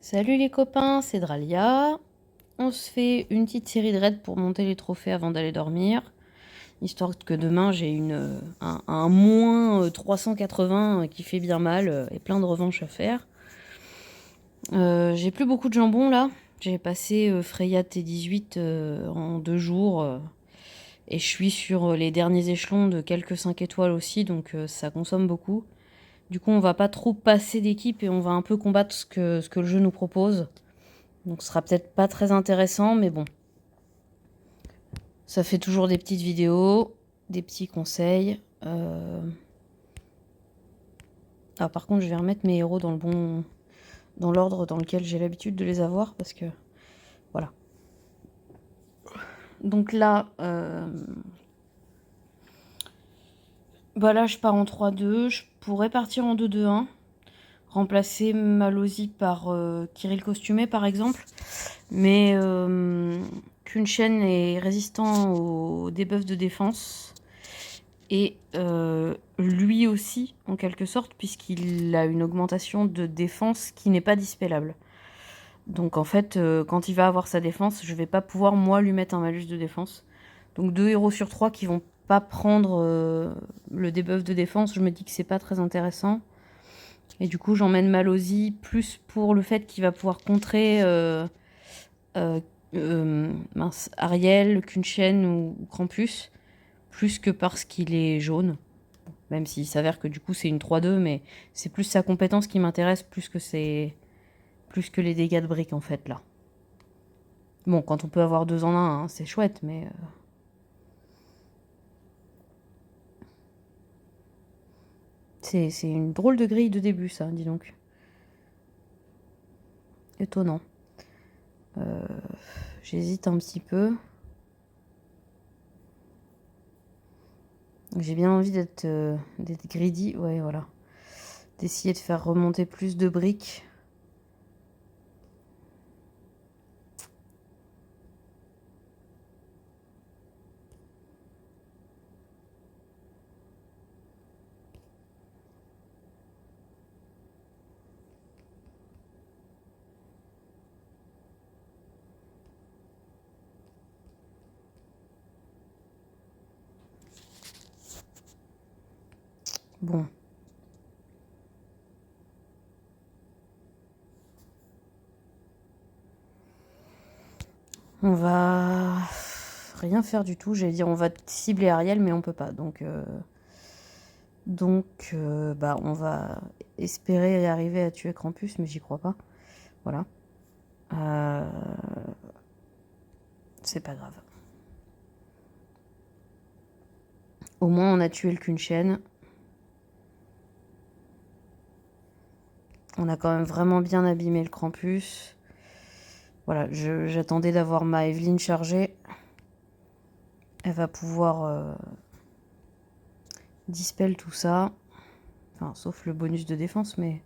Salut les copains, c'est Dralia. On se fait une petite série de raids pour monter les trophées avant d'aller dormir. Histoire que demain j'ai un moins 380 qui fait bien mal et plein de revanches à faire. J'ai plus beaucoup de jambon là. J'ai passé Freya T18 en 2 jours. Et je suis sur les derniers échelons de quelques 5 étoiles aussi, donc ça consomme beaucoup. Du coup, on va pas trop passer d'équipe et on va un peu combattre ce que le jeu nous propose. Donc ce sera peut-être pas très intéressant, mais bon. Ça fait toujours des petites vidéos, des petits conseils. Ah, par contre, je vais remettre mes héros dans l'ordre dans lequel j'ai l'habitude de les avoir, parce que voilà. Donc là, là je pars en 3-2. Je pourrais partir en 2-2-1. Remplacer Malozzi par Kirill Costumé par exemple. Mais Kunshen est résistant aux debuffs de défense. Et lui aussi, en quelque sorte, puisqu'il a une augmentation de défense qui n'est pas dispellable. Donc en fait, quand il va avoir sa défense, je vais pas pouvoir, moi, lui mettre un malus de défense. Donc 2 héros sur 3 qui vont pas prendre le debuff de défense, je me dis que c'est pas très intéressant. Et du coup, j'emmène Malozzi plus pour le fait qu'il va pouvoir contrer Ariel, Kunshen ou Krampus, plus que parce qu'il est jaune. Même s'il s'avère que du coup c'est une 3-2, mais c'est plus sa compétence qui m'intéresse plus que les dégâts de briques en fait là. Bon, quand on peut avoir 2 en 1, hein, c'est chouette, mais c'est une drôle de grille de début ça, dis donc. Étonnant. J'hésite un petit peu. J'ai bien envie d'être greedy, ouais voilà. D'essayer de faire remonter plus de briques. Bon. On va rien faire du tout. J'allais dire on va cibler Ariel, mais on peut pas. Donc on va espérer arriver à tuer Krampus, mais j'y crois pas. Voilà. C'est pas grave. Au moins, on a tué le Kunshen. On a quand même vraiment bien abîmé le Krampus. Voilà, j'attendais d'avoir ma Evelyn chargée. Elle va pouvoir dispel tout ça. Enfin, sauf le bonus de défense, mais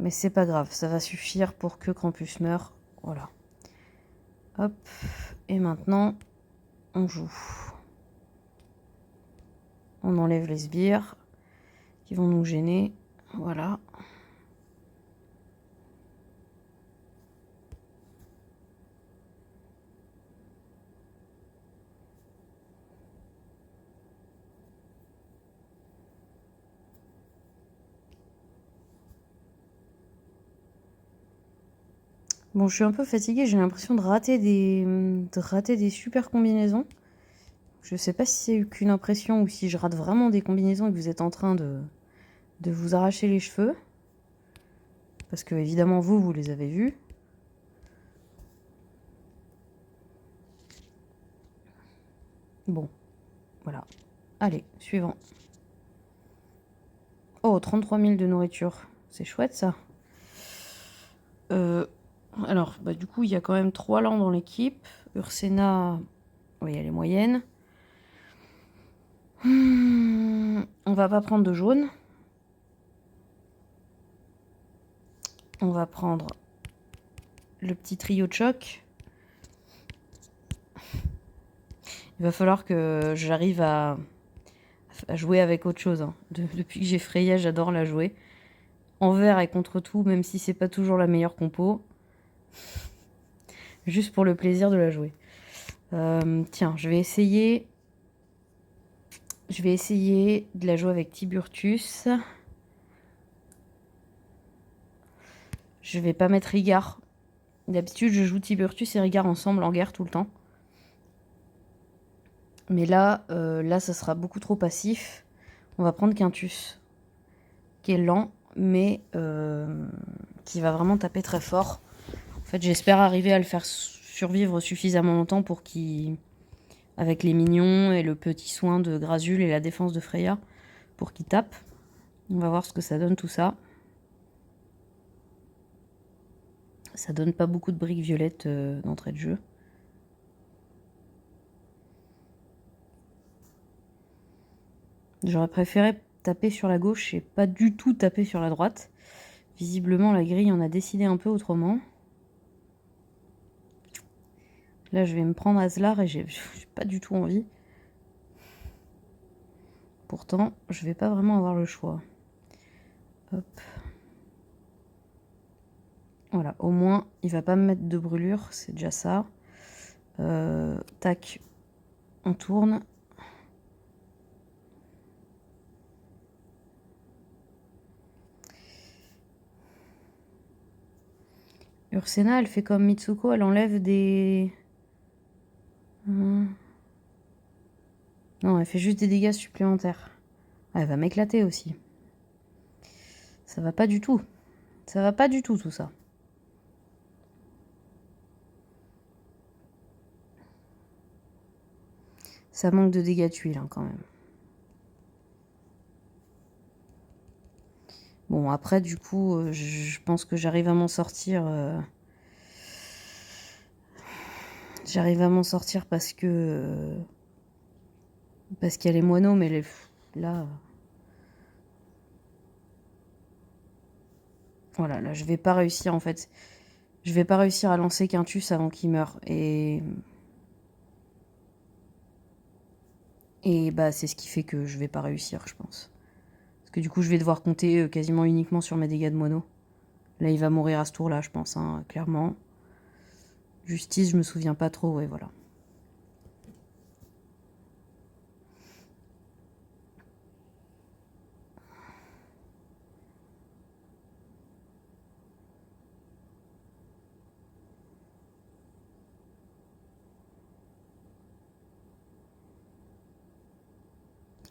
c'est pas grave. Ça va suffire pour que Krampus meure. Voilà. Hop. Et maintenant, on joue. On enlève les sbires qui vont nous gêner. Voilà. Bon, je suis un peu fatiguée, j'ai l'impression de rater des super combinaisons. Je sais pas si c'est qu'une impression ou si je rate vraiment des combinaisons et que vous êtes en train de vous arracher les cheveux. Parce que évidemment vous les avez vus. Bon, voilà. Allez, suivant. Oh, 33 000 de nourriture. C'est chouette ça. Alors, du coup, il y a quand même 3 lands dans l'équipe. Ursena, oui, elle est moyenne. On va pas prendre de jaune. On va prendre le petit trio de choc. Il va falloir que j'arrive à jouer avec autre chose. Hein. Depuis que j'ai Freya, j'adore la jouer. en vert et contre tout, même si c'est pas toujours la meilleure compo. Juste pour le plaisir de la jouer. Tiens, je vais essayer de la jouer avec Tiburtus. Je vais pas mettre Rigard. D'habitude, je joue Tiburtus et Rigard ensemble en guerre tout le temps. Mais là, ça sera beaucoup trop passif. On va prendre Quintus, qui est lent, mais qui va vraiment taper très fort. En fait, j'espère arriver à le faire survivre suffisamment longtemps pour qu'il... avec les mignons et le petit soin de Grazul et la défense de Freya, pour qu'il tape. On va voir ce que ça donne tout ça. Ça donne pas beaucoup de briques violettes d'entrée de jeu. J'aurais préféré taper sur la gauche et pas du tout taper sur la droite. Visiblement, la grille en a décidé un peu autrement. Là, je vais me prendre Aslar et j'ai pas du tout envie. Pourtant, je vais pas vraiment avoir le choix. Hop. Voilà, au moins, il va pas me mettre de brûlure, c'est déjà ça. Tac, on tourne. Ursena, elle fait comme Mitsuko, elle enlève des... Non, elle fait juste des dégâts supplémentaires. Ah, elle va m'éclater aussi. Ça va pas du tout. Ça va pas du tout, tout ça. Ça manque de dégâts de tuile, hein, quand même. Bon, après, du coup, je pense que j'arrive à m'en sortir... J'arrive à m'en sortir parce que... parce qu'il y a les moineaux, mais les... là... Voilà, là, je vais pas réussir, en fait. Je vais pas réussir à lancer Quintus avant qu'il meure. Et bah, c'est ce qui fait que je vais pas réussir, je pense. Parce que du coup, je vais devoir compter quasiment uniquement sur mes dégâts de mono. Là, il va mourir à ce tour-là, je pense, hein, clairement. Justice, je me souviens pas trop, ouais, voilà.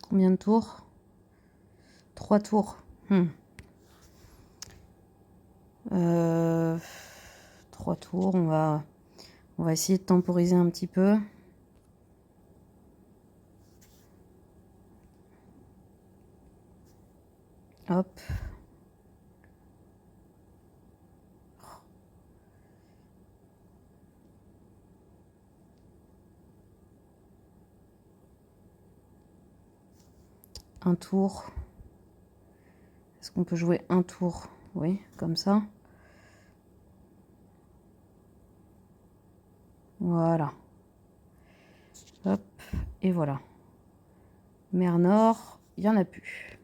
Combien de tours? 3 tours. 3 tours, on va essayer de temporiser un petit peu. Hop. Un tour. Est-ce qu'on peut jouer un tour? Oui, comme ça. Voilà. Hop, et voilà. Mer Nord, il n'y en a plus.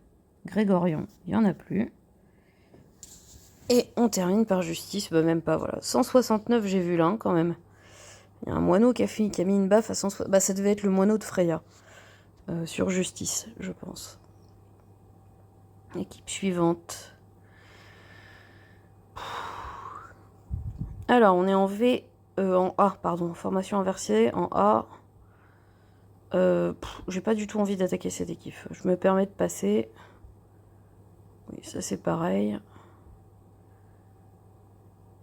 Grégorion, il n'y en a plus. Et on termine par Justice, bah même pas, voilà. 169, j'ai vu là, quand même. Il y a un moineau qui a mis une baffe à 160. Bah, ça devait être le moineau de Freya. Sur Justice, je pense. Équipe suivante. Alors, on est en V... en A, pardon. Formation inversée, en A. J'ai pas du tout envie d'attaquer cette équipe. Je me permets de passer. Oui, ça c'est pareil.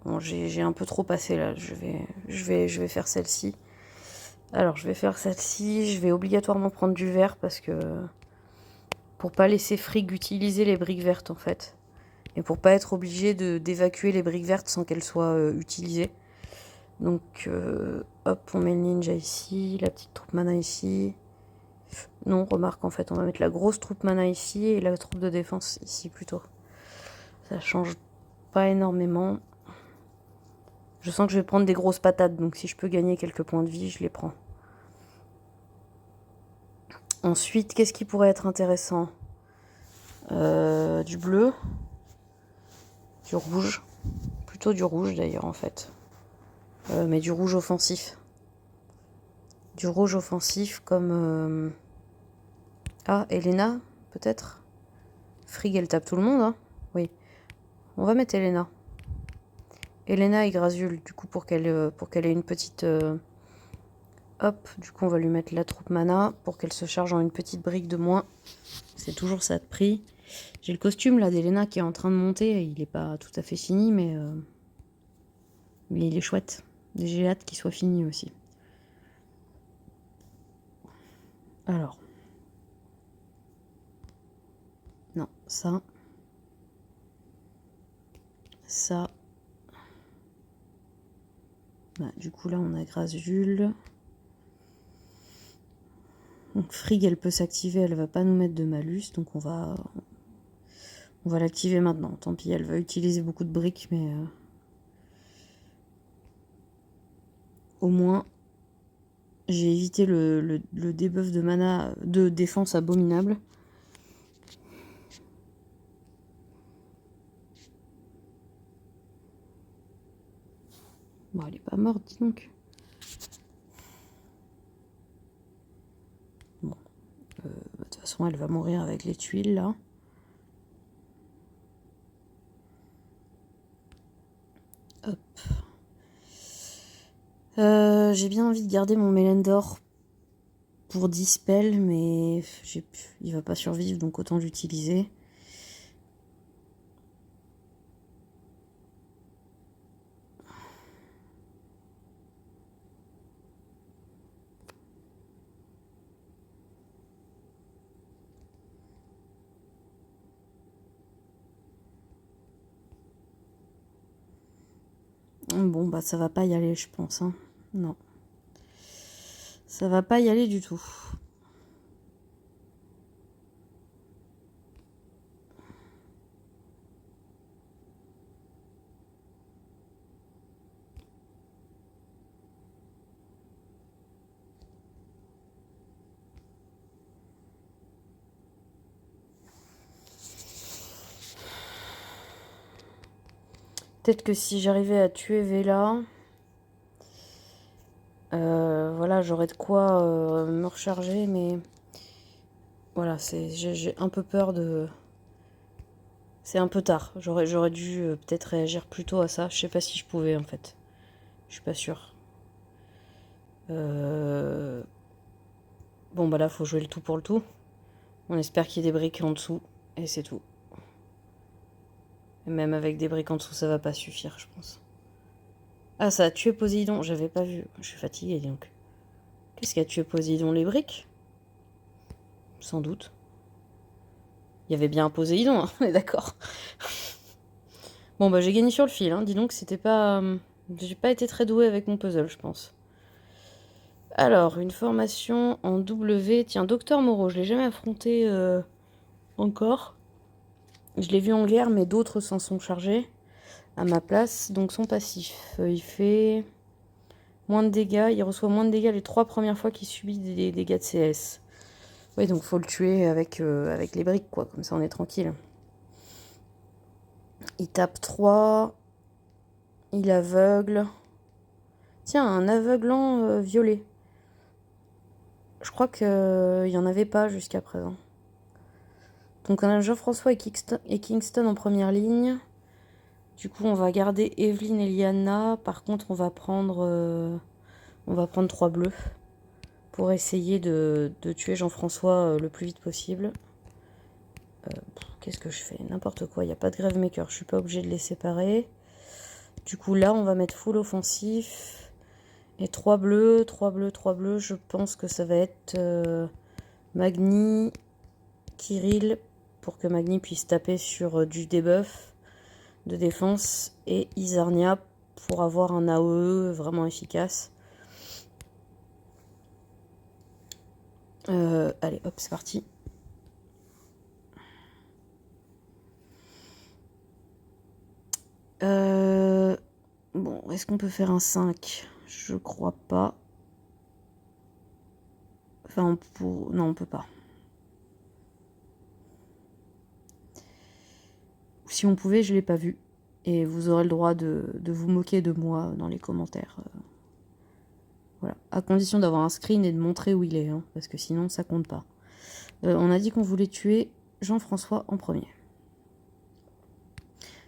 Bon, j'ai un peu trop passé là. Je vais faire celle-ci. Alors, je vais faire celle-ci. Je vais obligatoirement prendre du vert parce que... pour pas laisser Frigg utiliser les briques vertes en fait. Et pour pas être obligé d'évacuer les briques vertes sans qu'elles soient utilisées. Donc, hop, on met le ninja ici, la petite troupe mana ici. Non, remarque, en fait, on va mettre la grosse troupe mana ici et la troupe de défense ici plutôt. Ça change pas énormément. Je sens que je vais prendre des grosses patates, donc si je peux gagner quelques points de vie, je les prends. Ensuite, qu'est-ce qui pourrait être intéressant? Du bleu. Du rouge. Plutôt du rouge d'ailleurs en fait. Mais du rouge offensif. Du rouge offensif comme... Ah, Elena, peut-être. Frigg, elle tape tout le monde, hein. Oui. On va mettre Elena. Elena et Grazul, du coup, pour qu'elle ait une petite... Hop, du coup, on va lui mettre la troupe mana pour qu'elle se charge en une petite brique de moins. C'est toujours ça de prix. J'ai le costume, là, d'Elena qui est en train de monter. Il n'est pas tout à fait fini, mais il est chouette. J'ai hâte qu'il soit fini aussi. Alors. Non, ça. Ça. Bah, du coup, là, on a Grazul. Donc, Frigg, elle peut s'activer. Elle va pas nous mettre de malus. Donc, on va l'activer maintenant. Tant pis, elle va utiliser beaucoup de briques, mais... au moins, j'ai évité le debuff de mana, de défense abominable. Bon, elle est pas morte, dis donc. Bon. De toute façon, elle va mourir avec les tuiles, là. Hop. J'ai bien envie de garder mon Mélendor pour dispel, mais il va pas survivre, donc autant l'utiliser. Bon, bah ça va pas y aller, je pense. Hein. Non. Ça va pas y aller du tout. Peut-être que si j'arrivais à tuer Vela, voilà, j'aurais de quoi me recharger, mais voilà, j'ai un peu peur de... C'est un peu tard. J'aurais dû peut-être réagir plus tôt à ça. Je sais pas si je pouvais en fait. Je suis pas sûre. Bon bah là, faut jouer le tout pour le tout. On espère qu'il y ait des briques en dessous. Et c'est tout. Et même avec des briques en dessous, ça va pas suffire, je pense. Ah, ça a tué Poséidon. J'avais pas vu. Je suis fatiguée donc. Qu'est-ce qui a tué Poséidon? Les briques? Sans doute. Il y avait bien un Poséidon, hein, on est d'accord. Bon bah j'ai gagné sur le fil, hein. Dis donc c'était pas... j'ai pas été très douée avec mon puzzle, je pense. Alors, une formation en W. Tiens, Docteur Moreau, je l'ai jamais affronté encore. Je l'ai vu en guerre, mais d'autres s'en sont chargés à ma place. Donc son passif, il fait moins de dégâts. Il reçoit moins de dégâts les 3 premières fois qu'il subit des dégâts de CS. Oui, donc faut le tuer avec les briques, quoi. Comme ça, on est tranquille. Il tape 3. Il aveugle. Tiens, un aveuglant violet. Je crois qu'il n'y en avait pas jusqu'à présent. Donc on a Jean-François et Kingston en première ligne. Du coup, on va garder Evelyn et Liana. Par contre, on va prendre 3 bleus pour essayer de tuer Jean-François le plus vite possible. Qu'est-ce que je fais? N'importe quoi. Il n'y a pas de Gravemaker. Je suis pas obligée de les séparer. Du coup, là, on va mettre full offensif. Et 3 bleus, 3 bleus, 3 bleus. Je pense que ça va être Magni, Kirill, pour que Magni puisse taper sur du debuff de défense, et Isarnia pour avoir un AOE vraiment efficace. Allez, hop, c'est parti. Bon, est-ce qu'on peut faire un 5? Je crois pas. Enfin, non, on peut pas. Si on pouvait, je l'ai pas vu. Et vous aurez le droit de vous moquer de moi dans les commentaires. Voilà. À condition d'avoir un screen et de montrer où il est, hein, parce que sinon ça compte pas. On a dit qu'on voulait tuer Jean-François en premier.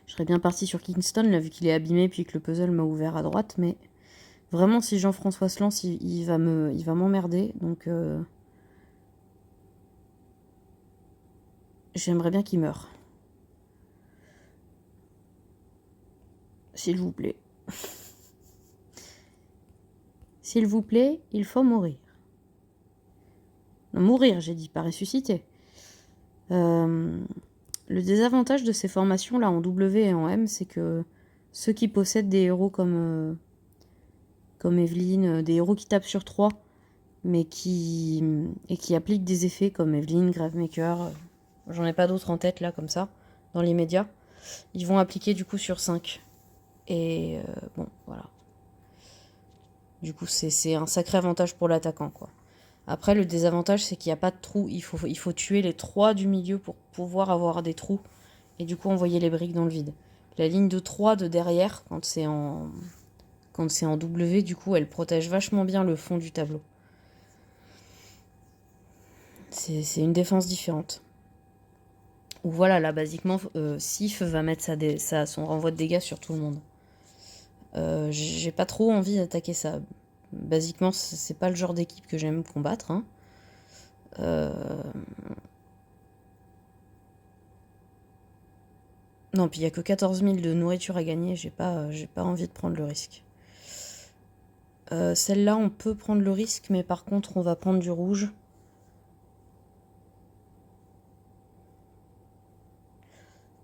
Je serais bien parti sur Kingston, là, vu qu'il est abîmé, puis que le puzzle m'a ouvert à droite, mais vraiment, si Jean-François se lance, il va m'emmerder, donc j'aimerais bien qu'il meure. S'il vous plaît. S'il vous plaît, il faut mourir. Non, mourir, j'ai dit, pas ressusciter. Le désavantage de ces formations-là en W et en M, c'est que ceux qui possèdent des héros comme Evelyne, des héros qui tapent sur 3, mais qui appliquent des effets comme Evelyne, Gravemaker, j'en ai pas d'autres en tête là comme ça, dans l'immédiat, ils vont appliquer du coup sur 5. Et bon, voilà. Du coup, c'est un sacré avantage pour l'attaquant, quoi. Après, le désavantage, c'est qu'il n'y a pas de trou. Il faut tuer les 3 du milieu pour pouvoir avoir des trous. Et du coup, envoyer les briques dans le vide. La ligne de 3 de derrière, quand c'est en W, du coup, elle protège vachement bien le fond du tableau. C'est une défense différente. Ou voilà, là, basiquement, Sif va mettre son renvoi de dégâts sur tout le monde. J'ai pas trop envie d'attaquer ça. Basiquement, c'est pas le genre d'équipe que j'aime combattre. Hein. Non, puis il n'y a que 14 000 de nourriture à gagner. J'ai pas envie de prendre le risque. Celle-là, on peut prendre le risque, mais par contre, on va prendre du rouge.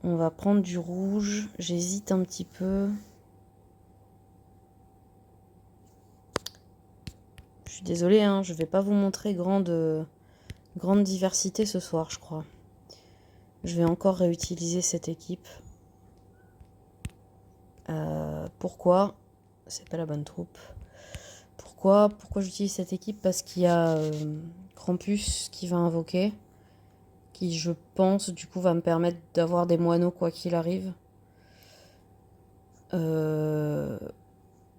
On va prendre du rouge. J'hésite un petit peu. Je suis désolée, hein, je vais pas vous montrer grande diversité ce soir, je crois. Je vais encore réutiliser cette équipe. Pourquoi? C'est pas la bonne troupe. Pourquoi j'utilise cette équipe? Parce qu'il y a Krampus qui va invoquer. Qui, je pense, du coup, va me permettre d'avoir des moineaux quoi qu'il arrive.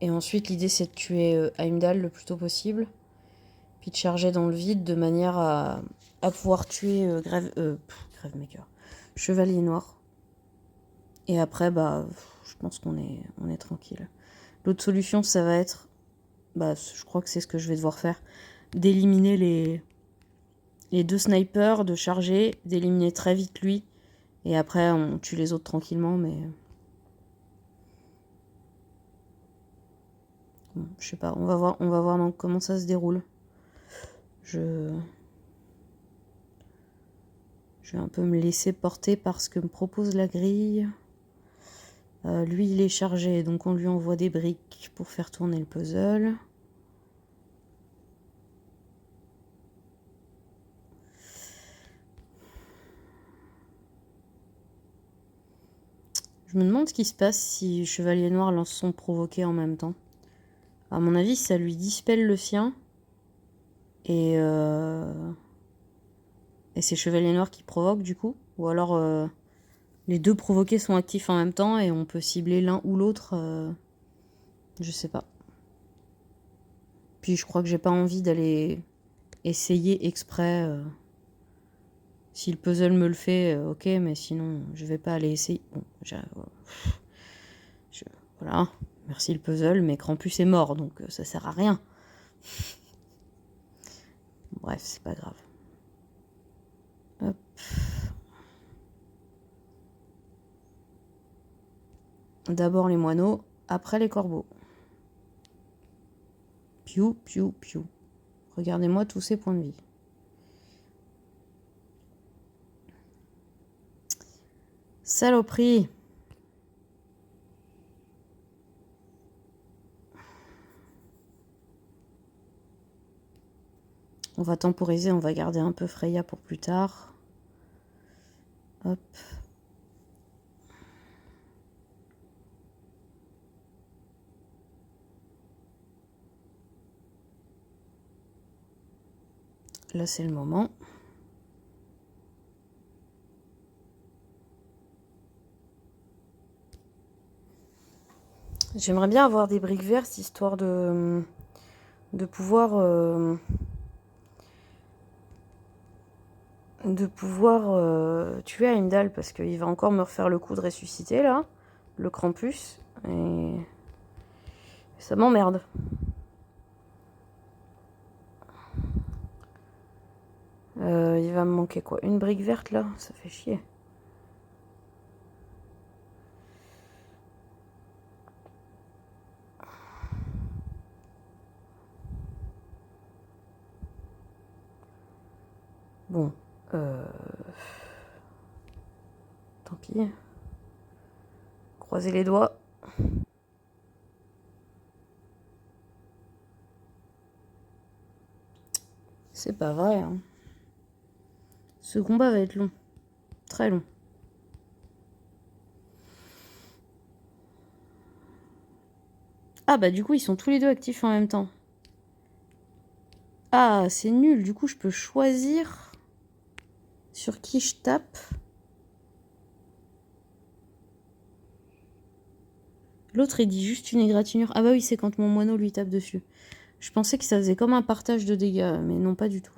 Et ensuite, l'idée, c'est de tuer Heimdall le plus tôt possible. Puis de charger dans le vide de manière à pouvoir tuer Gravemaker. Chevalier Noir. Et après, bah, je pense qu'on est tranquille. L'autre solution, ça va être, bah, je crois que c'est ce que je vais devoir faire, d'éliminer les 2 snipers, de charger, d'éliminer très vite lui. Et après, on tue les autres tranquillement, mais... Bon, je sais pas, on va voir donc comment ça se déroule. Je vais un peu me laisser porter par ce que me propose la grille. Lui, il est chargé, donc on lui envoie des briques pour faire tourner le puzzle. Je me demande ce qui se passe si Chevalier Noir lance son provoqué en même temps. À mon avis, ça lui dispelle le sien. Et c'est Chevalier Noir qui provoque, du coup. Ou alors, les 2 provoqués sont actifs en même temps et on peut cibler l'un ou l'autre. Je sais pas. Puis je crois que j'ai pas envie d'aller essayer exprès. Si le puzzle me le fait, ok, mais sinon, je vais pas aller essayer. Bon, voilà. Merci le puzzle, mais Krampus est mort, donc ça sert à rien. Bref, c'est pas grave. Hop. D'abord les moineaux, après les corbeaux. Piou, piou, piou. Regardez-moi tous ces points de vie. Saloperie. On va temporiser, on va garder un peu Freya pour plus tard. Hop. Là, c'est le moment. J'aimerais bien avoir des briques vertes, histoire de pouvoir... tuer Heimdall, parce qu'il va encore me refaire le coup de ressusciter, là, le Krampus, et ça m'emmerde. Il va me manquer quoi? Une brique verte, là? Ça fait chier. Bon, tant pis. Croisez les doigts. C'est pas vrai, hein. Ce combat va être long. Très long. Ah bah du coup, ils sont tous les deux actifs en même temps. Ah, c'est nul. Du coup, je peux choisir sur qui je tape. L'autre, il dit juste une égratignure. Ah bah oui, c'est quand mon moineau lui tape dessus. Je pensais que ça faisait comme un partage de dégâts, mais non, pas du tout.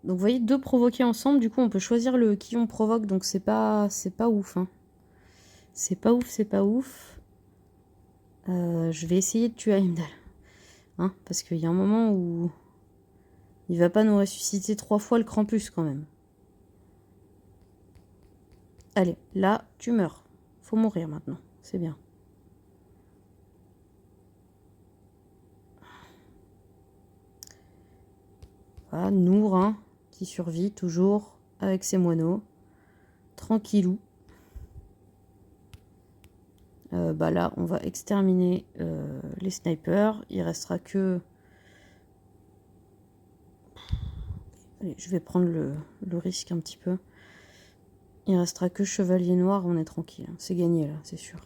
Donc vous voyez, deux provoqués ensemble, du coup on peut choisir le qui on provoque, donc c'est pas ouf. Hein. C'est pas ouf, c'est pas ouf. Je vais essayer de tuer Heimdall. Hein, parce qu'il y a un moment où il va pas nous ressusciter 3 fois le Krampus quand même. Allez, là, tu meurs. Faut mourir maintenant, c'est bien. Voilà, Nour, hein, qui survit toujours avec ses moineaux. Tranquillou. Bah là, on va exterminer les snipers. Il restera que... Allez, je vais prendre le risque un petit peu. Il restera que chevalier noir, on est tranquille. C'est gagné là, c'est sûr.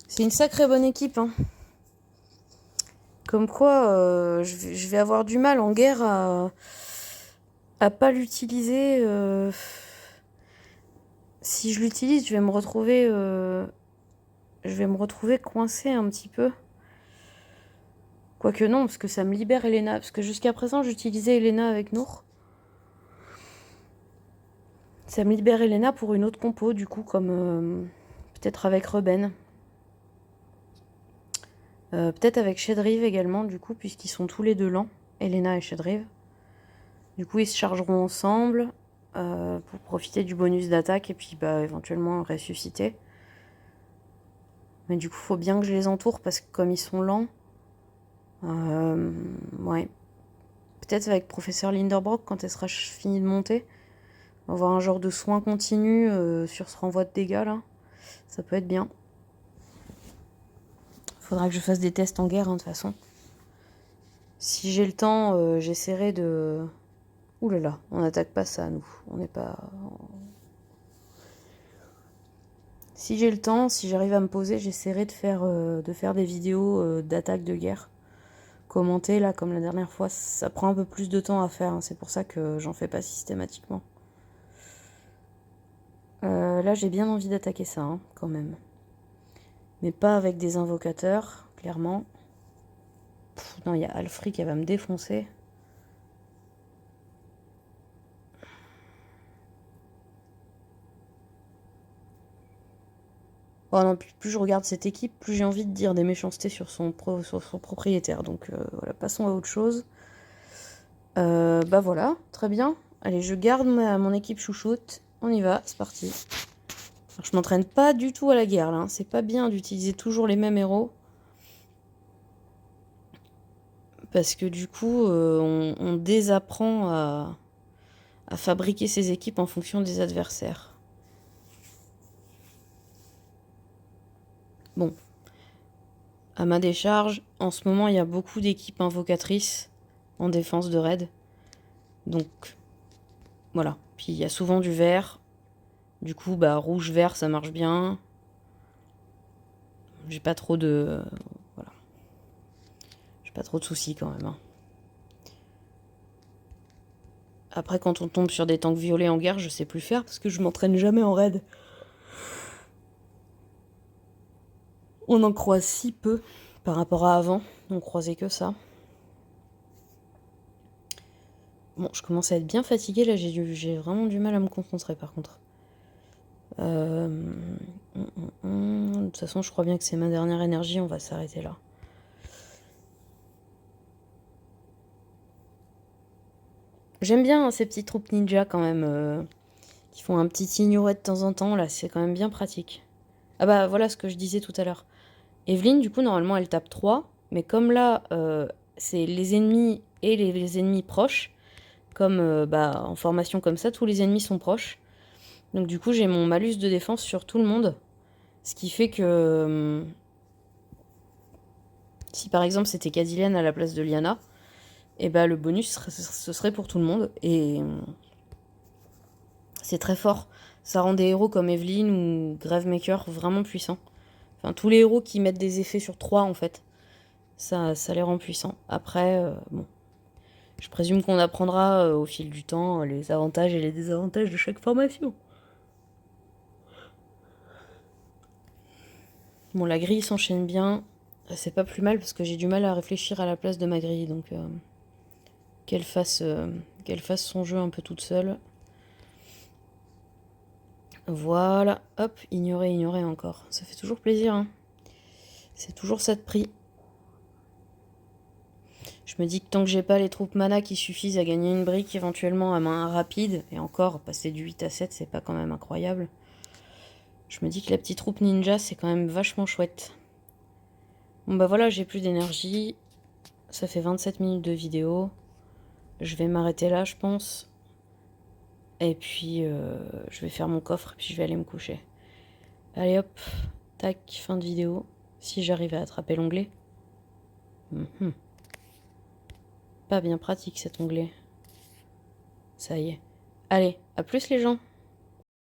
C'est une sacrée bonne équipe, hein. Comme quoi, je vais avoir du mal en guerre à pas l'utiliser. Si je l'utilise, je vais me retrouver coincée un petit peu. Quoique non, parce que ça me libère Elena. Parce que jusqu'à présent, j'utilisais Elena avec Nour. Ça me libère Elena pour une autre compo, du coup, comme peut-être avec Reuben. Peut-être avec Shedrive également, du coup, puisqu'ils sont tous les deux lents, Elena et Shedrive. Du coup, ils se chargeront ensemble pour profiter du bonus d'attaque et puis bah, éventuellement ressusciter. Mais du coup, faut bien que je les entoure parce que comme ils sont lents, ouais. Peut-être avec Professeur Linderbrock quand elle sera finie de monter. On va avoir un genre de soin continu sur ce renvoi de dégâts là. Ça peut être bien. Faudra que je fasse des tests en guerre, hein, de toute façon. Si j'ai le temps, j'essaierai de... Ouh là là, on n'attaque pas ça, nous. On n'est pas... Si j'ai le temps, si j'arrive à me poser, j'essaierai de faire des vidéos d'attaque de guerre. Commenter, là, comme la dernière fois, ça prend un peu plus de temps à faire. Hein, c'est pour ça que j'en fais pas systématiquement. Là, j'ai bien envie d'attaquer ça, hein, quand même. Mais pas avec des invocateurs, clairement. Non, il y a Alfric, elle va me défoncer. Oh non, plus je regarde cette équipe, plus j'ai envie de dire des méchancetés sur son propriétaire. Donc voilà, passons à autre chose. Bah voilà, très bien. Allez, je garde mon équipe chouchoute. On y va, c'est parti. Alors, je m'entraîne pas du tout à la guerre là. Hein. C'est pas bien d'utiliser toujours les mêmes héros. Parce que du coup, on désapprend à fabriquer ses équipes en fonction des adversaires. Bon. À ma décharge, en ce moment, il y a beaucoup d'équipes invocatrices en défense de raid. Donc, voilà. Puis il y a souvent du vert. Du coup, bah, rouge-vert, ça marche bien. J'ai pas trop de... voilà. J'ai pas trop de soucis quand même. Hein. Après, quand on tombe sur des tanks violets en guerre, je sais plus faire parce que je m'entraîne jamais en raid. On en croise si peu par rapport à avant. On croisait que ça. Bon, je commence à être bien fatiguée là. J'ai vraiment du mal à me concentrer par contre. De toute façon, je crois bien que c'est ma dernière énergie. On va s'arrêter là. J'aime bien hein, ces petites troupes ninja quand même. Qui font un petit ignoret de temps en temps. Là, c'est quand même bien pratique. Ah bah voilà ce que je disais tout à l'heure. Evelyne, du coup, normalement, elle tape 3. Mais comme là, c'est les ennemis et les ennemis proches, comme en formation comme ça, tous les ennemis sont proches. Donc du coup, j'ai mon malus de défense sur tout le monde. Ce qui fait que si par exemple c'était Cadiliane à la place de Liana, et bah le bonus ce serait pour tout le monde. Et c'est très fort. Ça rend des héros comme Evelyne ou Gravemaker vraiment puissants. Enfin, tous les héros qui mettent des effets sur 3 en fait. Ça les rend puissants. Après, bon. Je présume qu'on apprendra au fil du temps les avantages et les désavantages de chaque formation. Bon, la grille s'enchaîne bien. C'est pas plus mal parce que j'ai du mal à réfléchir à la place de ma grille. Donc, qu'elle fasse son jeu un peu toute seule. Voilà. Hop, ignorer encore. Ça fait toujours plaisir. Hein. C'est toujours ça de prix. Je me dis que tant que j'ai pas les troupes mana qui suffisent à gagner une brique éventuellement à main rapide, et encore, passer du 8 à 7, c'est pas quand même incroyable. Je me dis que la petite troupe ninja, c'est quand même vachement chouette. Bon bah voilà, j'ai plus d'énergie. Ça fait 27 minutes de vidéo. Je vais m'arrêter là, je pense. Et puis, je vais faire mon coffre, puis je vais aller me coucher. Allez hop, tac, fin de vidéo. Si j'arrive à attraper l'onglet. Pas bien pratique cet onglet. Ça y est. Allez, à plus les gens.